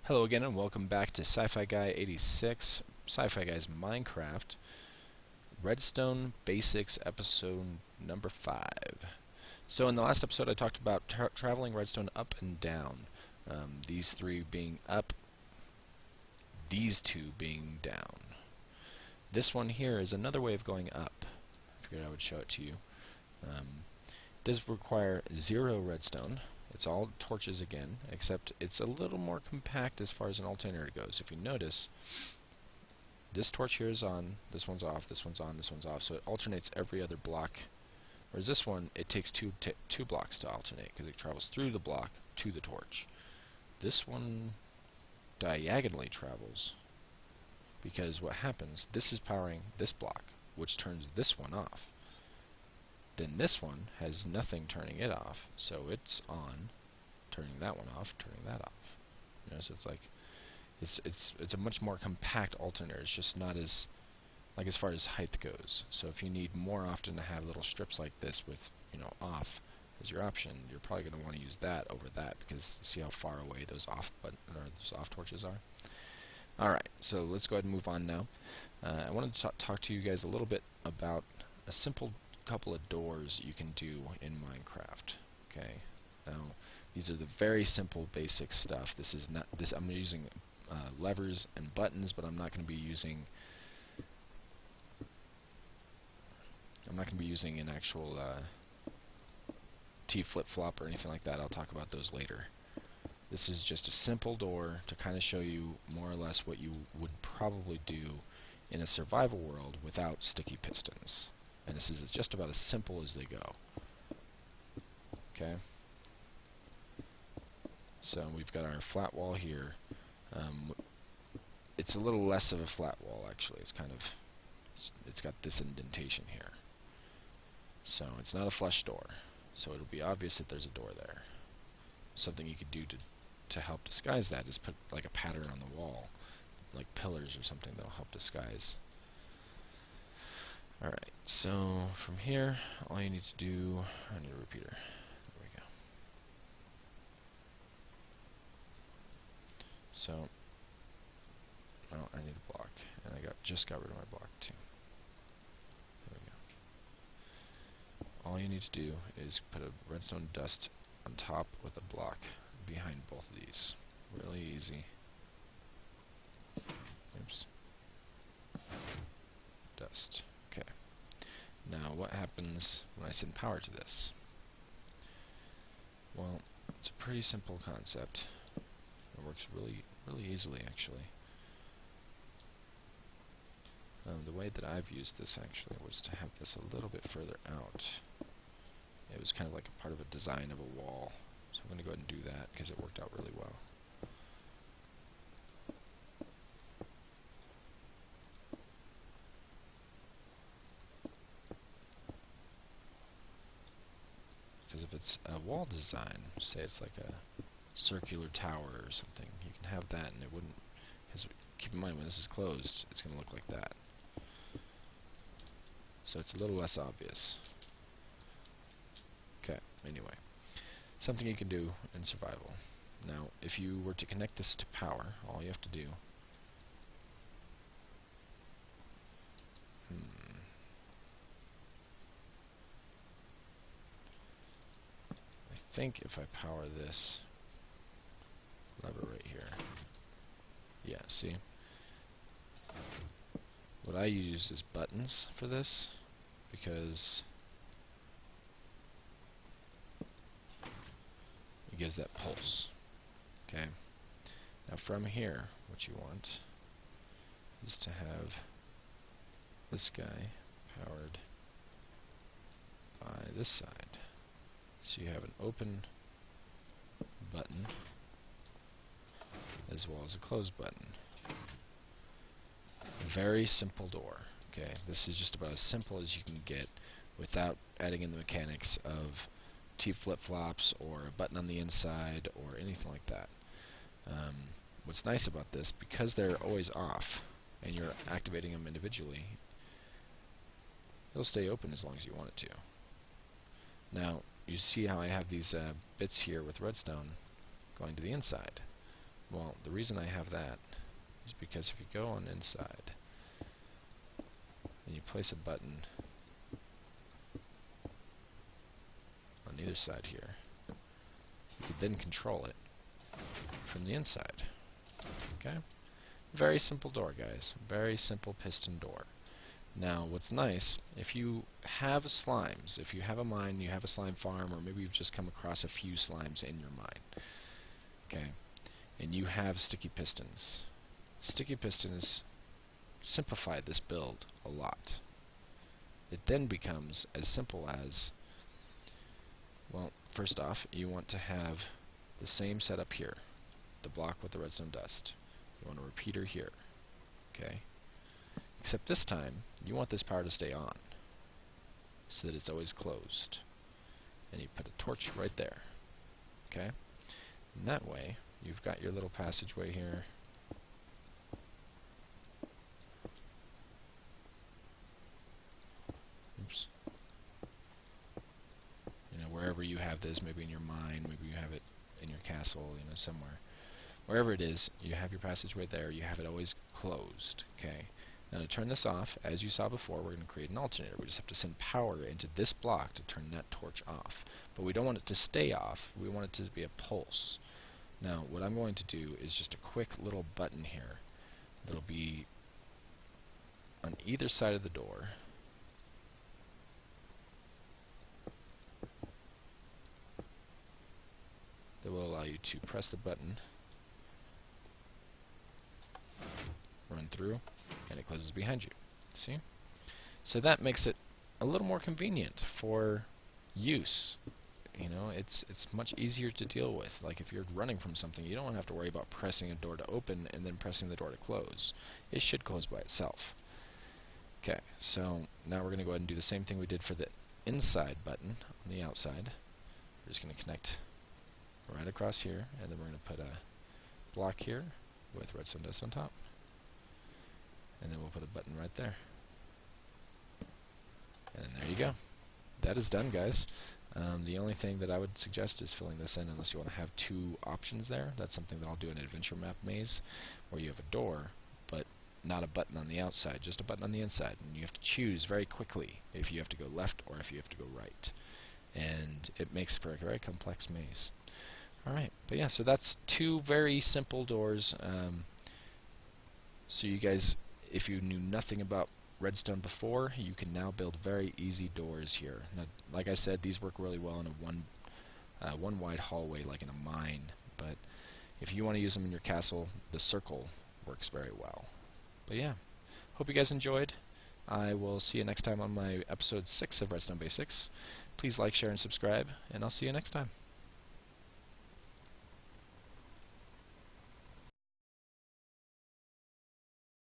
Hello again and welcome back to Sci-Fi Guy 86, Sci-Fi Guy's Minecraft, Redstone Basics episode number 5. So in the last episode I talked about traveling redstone up and down, these three being up, these two being down. This one here is another way of going up. I figured I would show it to you. It does require 0 redstone. It's all torches again, except it's a little more compact as far as an alternator goes. If you notice, this torch here is on, this one's off, this one's on, this one's off, so it alternates every other block. Whereas this one, it takes two blocks to alternate, because it travels through the block to the torch. This one diagonally travels, because what happens, this is powering this block, which turns this one off. Then this one has nothing turning it off, so it's on, turning that one off, turning that off. You know, so it's like it's a much more compact alternator. It's just not as as far as height goes. So if you need more often to have little strips like this with off as your option, you're probably going to want to use that over that, because see how far away those off torches are. All right, so let's go ahead and move on now. I wanted to talk to you guys a little bit about a simple couple of doors you can do in Minecraft. Okay, now these are the very simple basic stuff. This is not this. I'm using levers and buttons, but I'm not going to be using an actual T flip-flop or anything like that. I'll talk about those later. This is just a simple door to kind of show you more or less what you would probably do in a survival world without sticky pistons. And this is just about as simple as they go. Okay. So we've got our flat wall here. It's a little less of a flat wall actually. It's got this indentation here. So it's not a flush door. So it'll be obvious that there's a door there. Something you could do to help disguise that is put like a pattern on the wall, like pillars or something that'll help disguise. Alright, so from here, all you need to do, I need a repeater. There we go. So, oh, I need a block, and I just got rid of my block too. There we go. All you need to do is put a redstone dust on top with a block behind both of these. Really easy. Oops. Dust. Okay. Now, what happens when I send power to this? Well, it's a pretty simple concept. It works really easily, actually. The way that I've used this, actually, was to have this a little bit further out. It was kind of like a part of a design of a wall. So I'm going to go ahead and do that, because it worked out really well. Because if it's a wall design, say it's like a circular tower or something, you can have that and it wouldn't, because keep in mind when this is closed, it's going to look like that. So it's a little less obvious. Okay, anyway, something you can do in survival. Now, if you were to connect this to power, all you have to do I think if I power this lever right here, yeah, see? What I use is buttons for this, because it gives that pulse. Okay? Now from here, what you want is to have this guy powered by this side. So you have an open button as well as a close button. Very simple door. Okay, this is just about as simple as you can get without adding in the mechanics of T flip-flops or a button on the inside or anything like that. What's nice about this, because they're always off and you're activating them individually, it'll stay open as long as you want it to. Now, you see how I have these bits here with redstone going to the inside. Well, the reason I have that is because if you go on inside and you place a button on either side here, you could then control it from the inside. Okay? Very simple door, guys. Very simple piston door. Now, what's nice, if you have slimes, if you have a mine, you have a slime farm, or maybe you've just come across a few slimes in your mine, okay, and you have sticky pistons. Sticky pistons simplify this build a lot. It then becomes as simple as, well, first off, you want to have the same setup here, the block with the redstone dust. You want a repeater here, okay? Except this time, you want this power to stay on, so that it's always closed. And you put a torch right there, okay? And that way, you've got your little passageway here. Oops. You know, wherever you have this, maybe in your mine, maybe you have it in your castle, you know, somewhere. Wherever it is, you have your passageway there, you have it always closed, okay? Now to turn this off, as you saw before, we're going to create an alternator. We just have to send power into this block to turn that torch off. But we don't want it to stay off, we want it to be a pulse. Now what I'm going to do is just a quick little button here that'll be on either side of the door. That will allow you to press the button, run through, and it closes behind you. See? So that makes it a little more convenient for use. You know, it's much easier to deal with. Like if you're running from something, you don't have to worry about pressing a door to open and then pressing the door to close. It should close by itself. Okay, so now we're going to go ahead and do the same thing we did for the inside button on the outside. We're just going to connect right across here, and then we're going to put a block here with redstone dust on top. And then we'll put a button right there. And there you go. That is done, guys. The only thing that I would suggest is filling this in, unless you want to have two options there. That's something that I'll do in an adventure map maze, where you have a door, but not a button on the outside, just a button on the inside. And you have to choose very quickly if you have to go left or if you have to go right. And it makes for a very complex maze. Alright, but yeah, so that's two very simple doors. So you guys, if you knew nothing about redstone before, you can now build very easy doors here. Now, like I said, these work really well in a one wide hallway like in a mine, but if you want to use them in your castle, the circle works very well. But yeah, hope you guys enjoyed. I will see you next time on my episode 6 of Redstone Basics. Please like, share, and subscribe, and I'll see you next time.